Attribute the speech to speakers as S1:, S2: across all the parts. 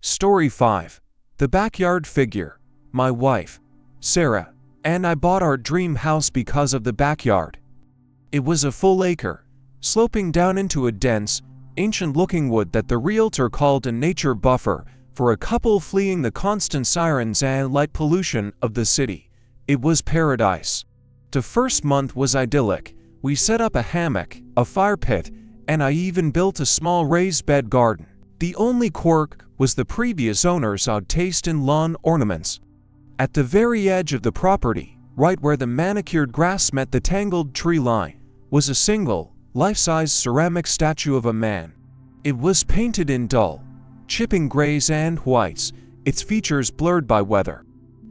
S1: Story 5. The Backyard Figure. My wife, Sarah, and I bought our dream house because of the backyard. It was a full acre, sloping down into a dense, ancient-looking wood that the realtor called a nature buffer for a couple fleeing the constant sirens and light pollution of the city. It was paradise. The first month was idyllic. We set up a hammock, a fire pit, and I even built a small raised bed garden. The only quirk was the previous owner's odd taste in lawn ornaments. At the very edge of the property, right where the manicured grass met the tangled tree line, was a single, life-size ceramic statue of a man. It was painted in dull, chipping grays and whites, its features blurred by weather.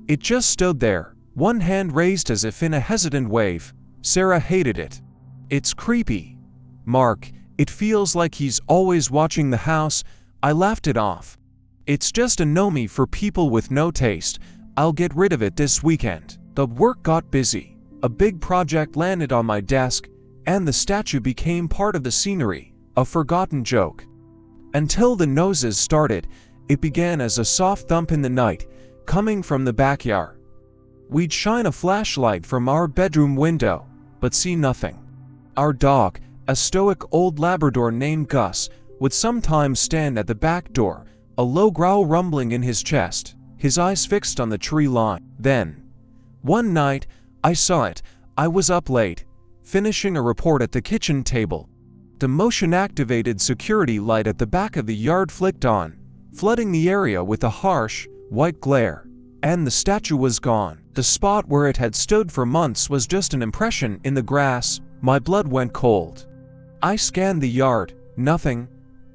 S1: It just stood there, one hand raised as if in a hesitant wave. Sarah hated it. "It's creepy, Mark. It feels like he's always watching the house." I laughed it off. "It's just a no-me for people with no taste. I'll get rid of it this weekend." The work got busy. A big project landed on my desk, and the statue became part of the scenery, a forgotten joke. Until the noses started, it began as a soft thump in the night, coming from the backyard. We'd shine a flashlight from our bedroom window, but see nothing. Our dog, a stoic old Labrador named Gus, would sometimes stand at the back door, a low growl rumbling in his chest, his eyes fixed on the tree line. Then, one night, I saw it. I was up late, finishing a report at the kitchen table. The motion-activated security light at the back of the yard flicked on, flooding the area with a harsh, white glare, and the statue was gone. The spot where it had stood for months was just an impression in the grass. My blood went cold. I scanned the yard. Nothing.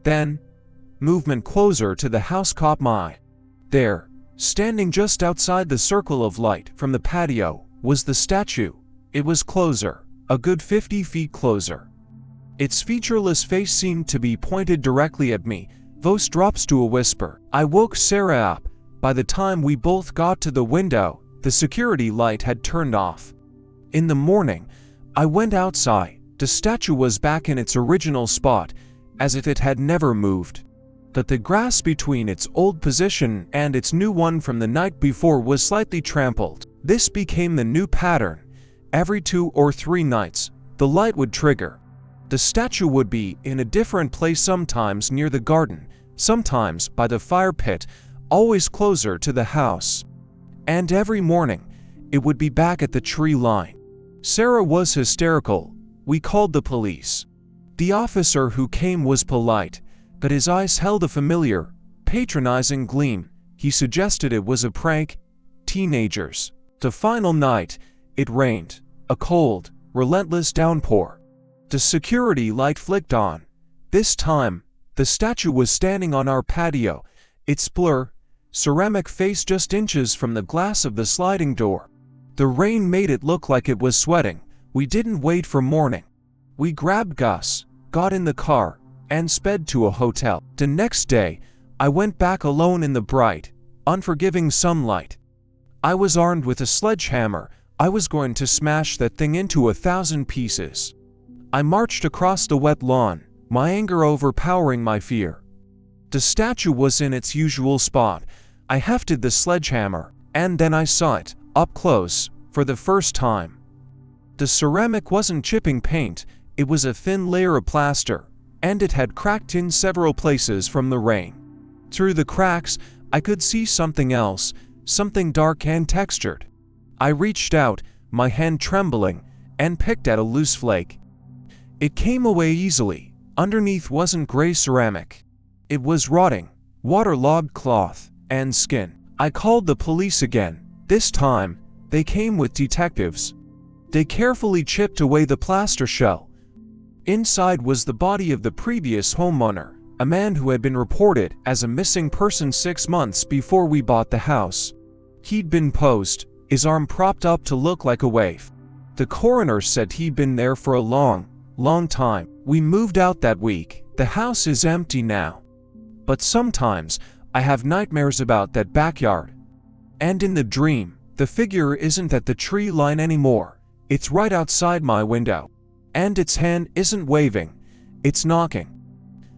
S1: Then, movement closer to the house caught my eye. There, standing just outside the circle of light from the patio, was the statue. It was closer, a good 50 feet closer. Its featureless face seemed to be pointed directly at me, voice drops to a whisper. I woke Sarah up. By the time we both got to the window, the security light had turned off. In the morning, I went outside. The statue was back in its original spot, as if it had never moved. But the grass between its old position and its new one from the night before was slightly trampled. This became the new pattern. Every 2 or 3 nights, the light would trigger. The statue would be in a different place, sometimes near the garden, sometimes by the fire pit, always closer to the house. And every morning, it would be back at the tree line. Sarah was hysterical. We called the police. The officer who came was polite, but his eyes held a familiar, patronizing gleam. He suggested it was a prank. Teenagers. The final night, it rained. A cold, relentless downpour. The security light flicked on. This time, the statue was standing on our patio, its blur, ceramic face just inches from the glass of the sliding door. The rain made it look like it was sweating. We didn't wait for morning. We grabbed Gus, got in the car, and sped to a hotel. The next day, I went back alone in the bright, unforgiving sunlight. I was armed with a sledgehammer. I was going to smash that thing into 1,000 pieces. I marched across the wet lawn, my anger overpowering my fear. The statue was in its usual spot. I hefted the sledgehammer, and then I saw it, up close, for the first time. The ceramic wasn't chipping paint. It was a thin layer of plaster, and it had cracked in several places from the rain. Through the cracks, I could see something else, something dark and textured. I reached out, my hand trembling, and picked at a loose flake. It came away easily. Underneath wasn't gray ceramic. It was rotting, waterlogged cloth and skin. I called the police again. This time, they came with detectives. They carefully chipped away the plaster shell. Inside was the body of the previous homeowner, a man who had been reported as a missing person 6 months before we bought the house. He'd been posed, his arm propped up to look like a waif. The coroner said he'd been there for a long time. We moved out that week. The house is empty now. But sometimes, I have nightmares about that backyard. And in the dream, the figure isn't at the tree line anymore. It's right outside my window. And its hand isn't waving, it's knocking.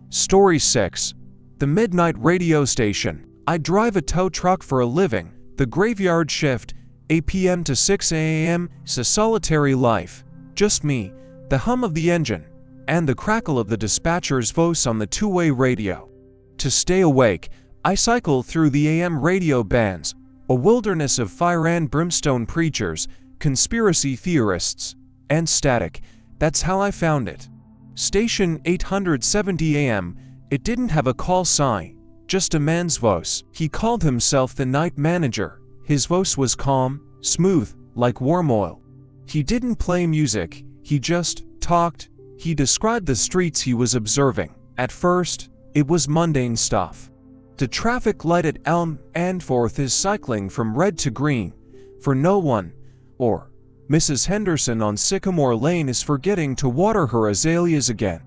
S1: Story 6. The Midnight Radio Station. I drive a tow truck for a living. The graveyard shift, 8 p.m. to 6 a.m., is a solitary life. Just me, the hum of the engine, and the crackle of the dispatcher's voice on the two-way radio. To stay awake, I cycle through the AM radio bands, a wilderness of fire and brimstone preachers, conspiracy theorists, and static. That's how I found it. Station 870 AM. It didn't have a call sign, just a man's voice. He called himself the night manager. His voice was calm, smooth, like warm oil. He didn't play music, he just talked. He described the streets he was observing. At first, it was mundane stuff. The traffic light at Elm and Fourth is cycling from red to green, for no one, or Mrs. Henderson on Sycamore Lane is forgetting to water her azaleas again.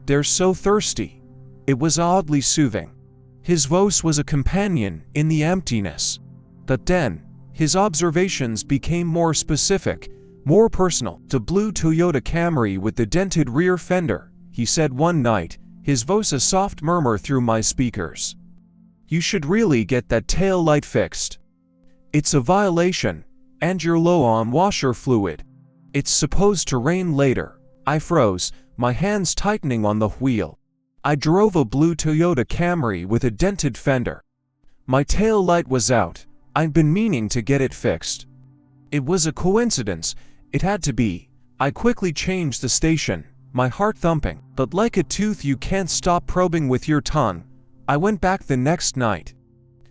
S1: They're so thirsty. It was oddly soothing. His voice was a companion in the emptiness. But then, his observations became more specific, more personal. "The blue Toyota Camry with the dented rear fender," he said one night, his voice a soft murmur through my speakers. "You should really get that tail light fixed. It's a violation, and you're low on washer fluid. It's supposed to rain later." I froze, my hands tightening on the wheel. I drove a blue Toyota Camry with a dented fender. My tail light was out. I'd been meaning to get it fixed. It was a coincidence. It had to be. I quickly changed the station, my heart thumping. But like a tooth you can't stop probing with your tongue, I went back the next night.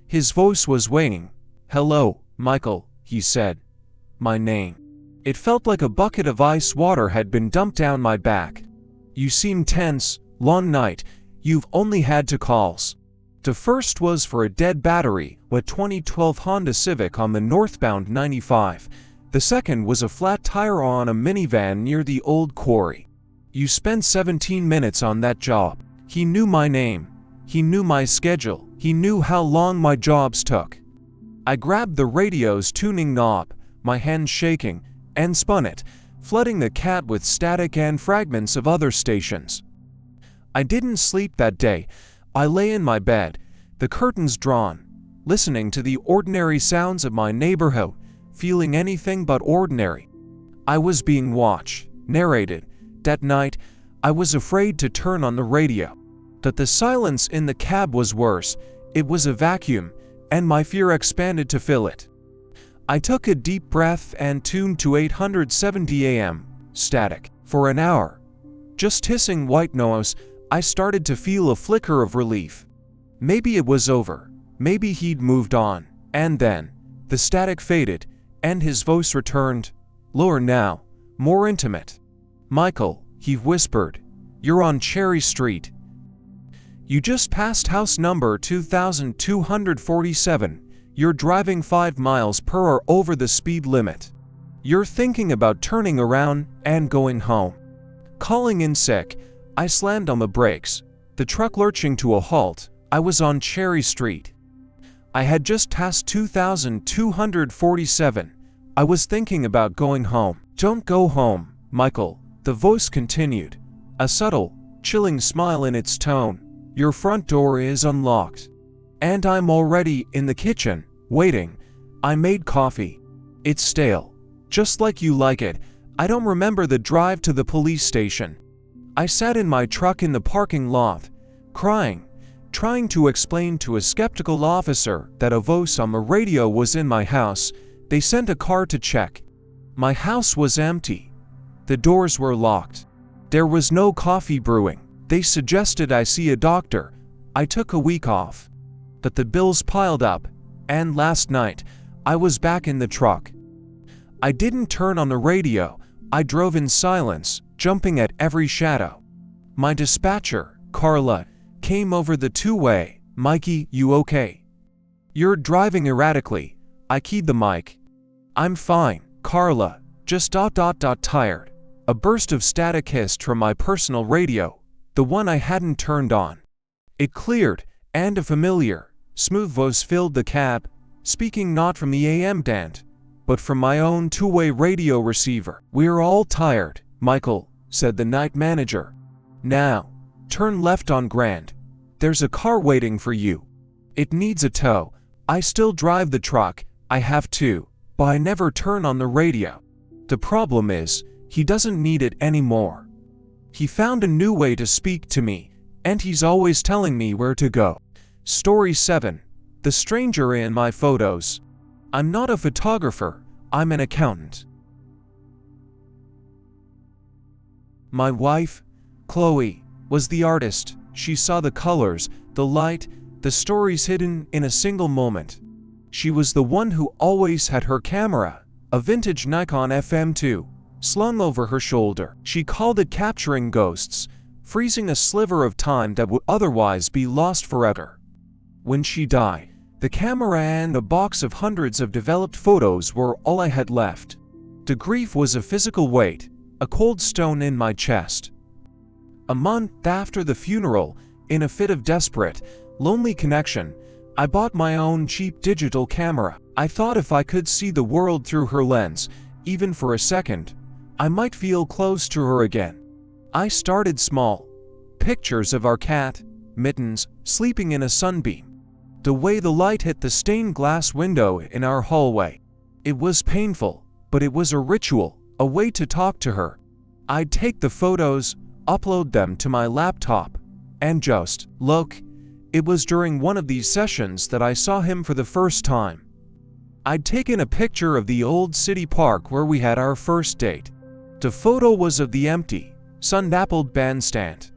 S1: His voice was weighing. "Hello, Michael," he said. My name. It felt like a bucket of ice water had been dumped down my back. "You seem tense. Long night. You've only had 2 calls. The first was for a dead battery, a 2012 Honda Civic on the northbound 95. The second was a flat tire on a minivan near the old quarry. You spent 17 minutes on that job." He knew my name. He knew my schedule. He knew how long my jobs took. I grabbed the radio's tuning knob, my hand shaking, and spun it, flooding the cat with static and fragments of other stations. I didn't sleep that day. I lay in my bed, the curtains drawn, listening to the ordinary sounds of my neighborhood, feeling anything but ordinary. I was being watched, narrated. That night, I was afraid to turn on the radio. But the silence in the cab was worse. It was a vacuum, and my fear expanded to fill it. I took a deep breath and tuned to 870 AM, static, for an hour. Just hissing white noise. I started to feel a flicker of relief. Maybe it was over. Maybe he'd moved on. And then, the static faded, and his voice returned, lower now, more intimate. "Michael," he whispered, "you're on Cherry Street. You just passed house number 2247. You're driving 5 miles per hour over the speed limit. You're thinking about turning around and going home." Calling in sick, I slammed on the brakes, the truck lurching to a halt. I was on Cherry Street. I had just passed 2247. I was thinking about going home. "Don't go home, Michael," the voice continued, a subtle, chilling smile in its tone. "Your front door is unlocked. And I'm already in the kitchen, waiting. I made coffee. It's stale, just like you like it." I don't remember the drive to the police station. I sat in my truck in the parking lot, crying, trying to explain to a skeptical officer that a voice on the radio was in my house. They sent a car to check. My house was empty. The doors were locked. There was no coffee brewing. They suggested I see a doctor. I took a week off. But the bills piled up, and last night, I was back in the truck. I didn't turn on the radio. I drove in silence, jumping at every shadow. My dispatcher, Carla, came over the two-way. "Mikey, you okay? You're driving erratically." I keyed the mic. "I'm fine, Carla, just tired." A burst of static hissed from my personal radio, the one I hadn't turned on. It cleared, and a familiar, smooth voice filled the cab, speaking not from the AM band, but from my own two-way radio receiver. "We're all tired, Michael," said the night manager. "Now, turn left on Grand. There's a car waiting for you." It needs a tow. I still drive the truck, I have to, but I never turn on the radio. The problem is, he doesn't need it anymore. He found a new way to speak to me, and he's always telling me where to go. Story 7. The stranger in my photos. I'm not a photographer, I'm an accountant. My wife, Chloe, was the artist. She saw the colors, the light, the stories hidden in a single moment. She was the one who always had her camera, a vintage Nikon FM-2, slung over her shoulder. She called it capturing ghosts, freezing a sliver of time that would otherwise be lost forever. When she died, the camera and a box of hundreds of developed photos were all I had left. The grief was a physical weight, a cold stone in my chest. A month after the funeral, in a fit of desperate, lonely connection, I bought my own cheap digital camera. I thought if I could see the world through her lens, even for a second, I might feel close to her again. I started small. Pictures of our cat, Mittens, sleeping in a sunbeam. The way the light hit the stained glass window in our hallway. It was painful, but it was a ritual, a way to talk to her. I'd take the photos, upload them to my laptop, and just look. It was during one of these sessions that I saw him for the first time. I'd taken a picture of the old city park where we had our first date. The photo was of the empty, sun-dappled bandstand.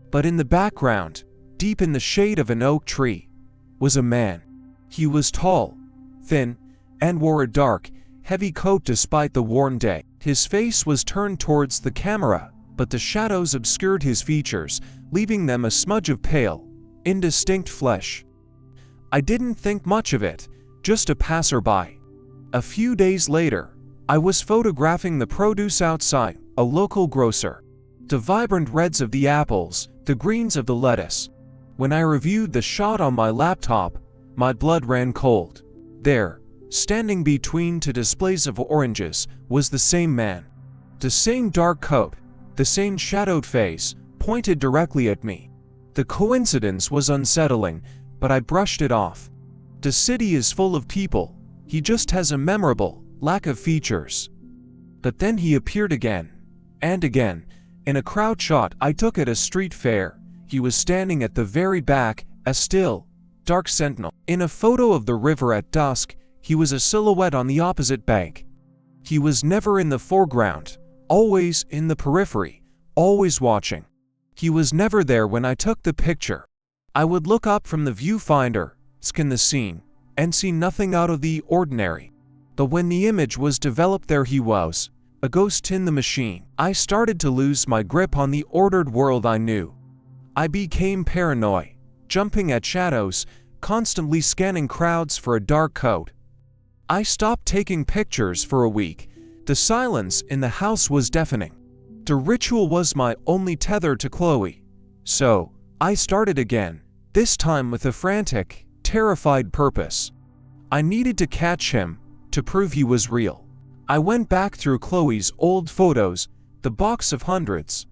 S1: But in the background, deep in the shade of an oak tree, was a man. He was tall, thin, and wore a dark, heavy coat despite the warm day. His face was turned towards the camera, but the shadows obscured his features, leaving them a smudge of pale, indistinct flesh. I didn't think much of it, just a passerby. A few days later, I was photographing the produce outside, a local grocer. The vibrant reds of the apples, the greens of the lettuce. When I reviewed the shot on my laptop, my blood ran cold. There, standing between two displays of oranges, was the same man. The same dark coat, the same shadowed face, pointed directly at me. The coincidence was unsettling, but I brushed it off. The city is full of people, he just has a memorable lack of features. But then he appeared again, and again, in a crowd shot I took at a street fair. He was standing at the very back, a still, dark sentinel. In a photo of the river at dusk, he was a silhouette on the opposite bank. He was never in the foreground, always in the periphery, always watching. He was never there when I took the picture. I would look up from the viewfinder, scan the scene, and see nothing out of the ordinary. But when the image was developed, there he was, a ghost in the machine. I started to lose my grip on the ordered world I knew. I became paranoid, jumping at shadows, constantly scanning crowds for a dark coat. I stopped taking pictures for a week. The silence in the house was deafening. The ritual was my only tether to Chloe. So, I started again, this time with a frantic, terrified purpose. I needed to catch him, to prove he was real. I went back through Chloe's old photos, the box of hundreds.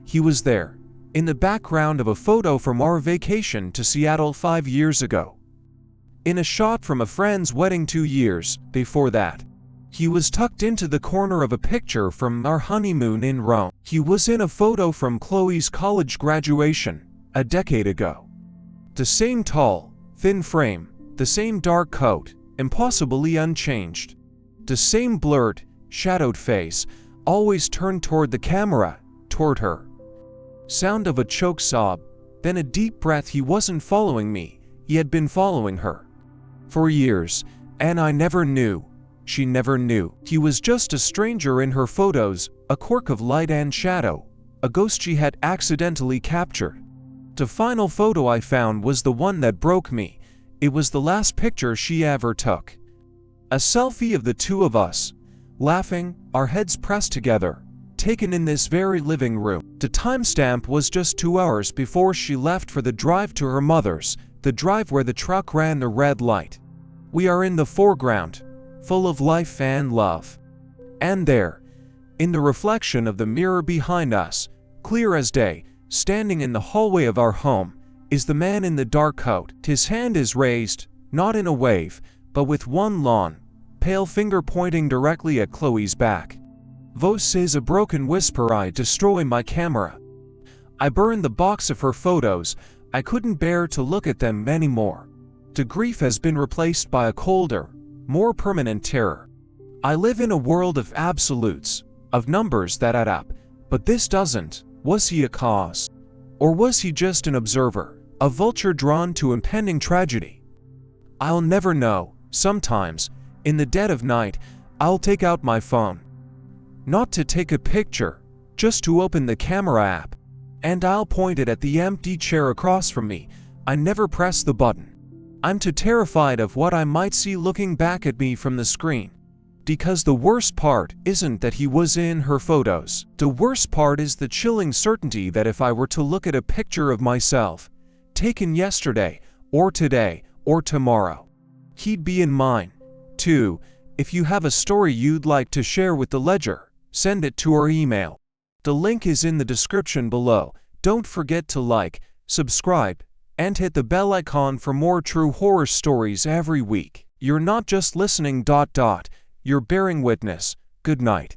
S1: He was there, in the background of a photo from our vacation to Seattle 5 years ago. In a shot from a friend's wedding 2 years before that. He was tucked into the corner of a picture from our honeymoon in Rome. He was in a photo from Chloe's college graduation, a decade ago. The same tall, thin frame, the same dark coat, impossibly unchanged. The same blurred, shadowed face, always turned toward the camera, toward her. Sound of a choke sob, then a deep breath. He wasn't following me, he had been following her. For years, and I never knew. She never knew. He was just a stranger in her photos, a quirk of light and shadow, a ghost she had accidentally captured. The final photo I found was the one that broke me. It was the last picture she ever took. A selfie of the two of us, laughing, our heads pressed together, taken in this very living room. The timestamp was just 2 hours before she left for the drive to her mother's, the drive where the truck ran the red light. We are in the foreground, full of life and love. And there, in the reflection of the mirror behind us, clear as day, standing in the hallway of our home, is the man in the dark coat. His hand is raised, not in a wave, but with one long, pale finger pointing directly at Chloe's back. Vos is a broken whisper. I destroy my camera. I burn the box of her photos. I couldn't bear to look at them anymore. The grief has been replaced by a colder, more permanent terror. I live in a world of absolutes, of numbers that add up, but this doesn't. Was he a cause? Or was he just an observer, a vulture drawn to impending tragedy? I'll never know. Sometimes, in the dead of night, I'll take out my phone. Not to take a picture, just to open the camera app. And I'll point it at the empty chair across from me. I never press the button. I'm too terrified of what I might see looking back at me from the screen. Because the worst part isn't that he was in her photos. The worst part is the chilling certainty that if I were to look at a picture of myself, taken yesterday, or today, or tomorrow, he'd be in mine, too. If you have a story you'd like to share with the Ledger, send it to our email. The link is in the description below. Don't forget to like, subscribe, and hit the bell icon for more true horror stories every week. You're not just listening. You're bearing witness. Good night.